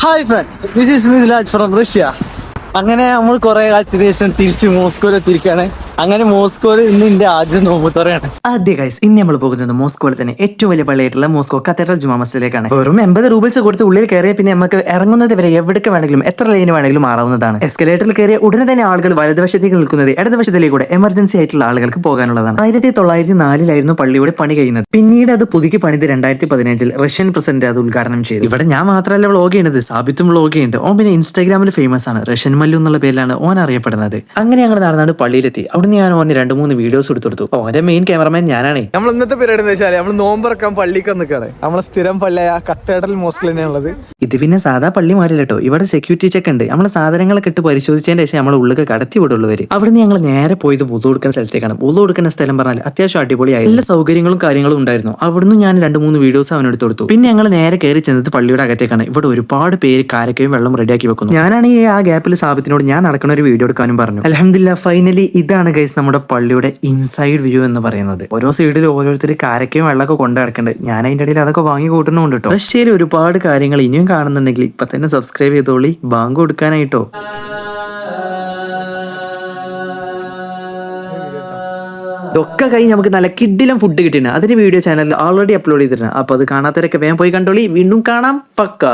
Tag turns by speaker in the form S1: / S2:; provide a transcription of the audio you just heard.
S1: Hi friends, this is Mithilaj from Russia. അങ്ങനെ നമ്മൾ കുറെ കാലത്തിന് ശേഷം തിരിച്ച് മോസ്കോയിൽ എത്തിയിരിക്കുകയാണ്. അങ്ങനെ മോസ്കോയിൽ ഇന്ന് എന്റെ ആദ്യ നോമ്പുതുറയാണ്.
S2: ആദ്യ ഗൈസ് ഇന്ന് നമ്മൾ പോകുന്നത് മോസ്കോയിൽ തന്നെ ഏറ്റവും വലിയ പള്ളിയായിട്ടുള്ള മോസ്കോ കത്തീഡ്രൽ ജുമാ മസ്ജിദിലേക്കാണ്. വെറും 80 റൂബിൾസ് കൊടുത്ത് ഉള്ളിൽ കയറിയ പിന്നെ നമുക്ക് ഇറങ്ങുന്നത് വരെ എവിടേക്ക് വേണമെങ്കിലും എത്ര ലൈന് വേണമെങ്കിലും മാറാവുന്നതാണ്. എസ്കലേറ്ററിൽ കയറിയ ഉടനെ തന്നെ ആളുകൾ വലതുവശത്തേക്ക് നിൽക്കുന്നത് ഇടതുവശത്തിലേക്കൂടെ എമർജൻസി ആയിട്ടുള്ള ആളുകൾക്ക് പോകാനുള്ളതാണ്. 1904 പള്ളിയുടെ പണി കഴിയുന്നത്. പിന്നീട് അത് പുതുക്കി പണിത് 2015 റഷ്യൻ പ്രസിഡന്റ് അത് ഉദ്ഘാടനം ചെയ്തു. ഇവിടെ ഞാൻ മാത്രമല്ല വ്ളോഗ് ചെയ്യുന്നത്, സാബിത്തും വ്ളോഗ് ചെയ്യുന്നുണ്ട്. ഓൻ പിന്നെ ഇൻസ്റ്റാഗ്രാമിൽ ഫേമസ് ആണ്. റഷ്യൻ മല്ലു എന്നുള്ള പേരിലാണ് ഓൻ അറിയപ്പെടുന്നത്. അങ്ങനെ ഞങ്ങൾ നടന്നാണ് പള്ളിയിലെത്തി. അവിടെ ഞാൻ ഓന് 2-3 വീഡിയോസ് എടുത്തു. ഓന്റെ മെയിൻ ക്യാമറമാൻ ഞാനാണ്.
S1: നമ്മൾ ഇന്നത്തെ പരിപാടി എന്താ വെച്ചാൽ നമ്മൾ നോമ്പറക്കാൻ പള്ളിക്ക് നിൽക്കുകയാണ്. നമ്മളെ സ്ഥിരം പള്ളിയായ കത്തീഡ്രൽ മോസ്കിൽ തന്നെയാണുള്ളത്.
S2: ഇത് പിന്നെ സാധാ പള്ളി മാറില്ല കേട്ടോ. ഇവിടെ സെക്യൂരിറ്റി ചെക്ക് ഉണ്ട്. നമ്മളെ സാധനങ്ങളൊക്കെ ഇട്ട് പരിശോധിച്ചതിന് ശേഷം നമ്മൾ ഉള്ളിൽ കടത്തി വിടുള്ളവര്. അവിടുന്ന് ഞങ്ങൾ നേരെ പോയത് വുളു കൊടുക്കുന്ന സ്ഥലത്തേക്കാണ്. വുളു കൊടുക്കുന്ന സ്ഥലം പറഞ്ഞാൽ അത്യാവശ്യം അടിപൊളിയായി എല്ലാ സൗകര്യങ്ങളും കാര്യങ്ങളും ഉണ്ടായിരുന്നു. അവിടുന്ന് ഞാൻ 2-3 വീഡിയോസ് അവനെടുത്ത് കൊടുത്തു. പിന്നെ ഞങ്ങൾ നേരെ കയറി ചെന്നത് പള്ളിയുടെ അകത്തേക്കാണ്. ഇവിടെ ഒരുപാട് പേര് കാരക്കയും വെള്ളം റെഡിയാക്കി വെക്കുന്നു. ഞാനാണെങ്കിൽ ആ ഗ്യാപ്പിൽ സാബിത്തിനോട് ഞാൻ നടക്കുന്ന ഒരു വീഡിയോ എടുക്കാനും പറഞ്ഞു. അൽഹംദുലില്ലാഹ് ഫൈനലി ഇതാണ് ഗൈസ് നമ്മുടെ പള്ളിയുടെ ഇൻസൈഡ് വ്യൂ എന്ന് പറയുന്നത്. ഓരോ സൈഡിൽ ഓരോരുത്തർ കാരക്കയും വെള്ളമൊക്കെ കൊണ്ടു നടക്കുന്നുണ്ട്. ഞാൻ അതിന്റെ ഇടയിൽ അതൊക്കെ വാങ്ങി കൂട്ടുന്നുണ്ട് കേട്ടോ. റഷ്യയിൽ ഒരുപാട് കാര്യങ്ങൾ ഇനിയും കാണുന്നുണ്ടെങ്കിൽ ഇപ്പൊ തന്നെ സബ്സ്ക്രൈബ് ചെയ്തോളി, ബാങ്ക് കൊടുക്കാനായിട്ടോ. ഇതൊക്കെ കഴിഞ്ഞ് നമുക്ക് നല്ല കിഡിലും ഫുഡ് കിട്ടിയിട്ടുണ്ട്. അതിന് വീഡിയോ ചാനലിൽ ഓൾറെഡി അപ്ലോഡ് ചെയ്തിട്ടുണ്ട്. അപ്പൊ അത് കാണാത്തവരൊക്കെ വേഗം പോയി കണ്ടോളി. വീണ്ടും കാണാം. പക്ക.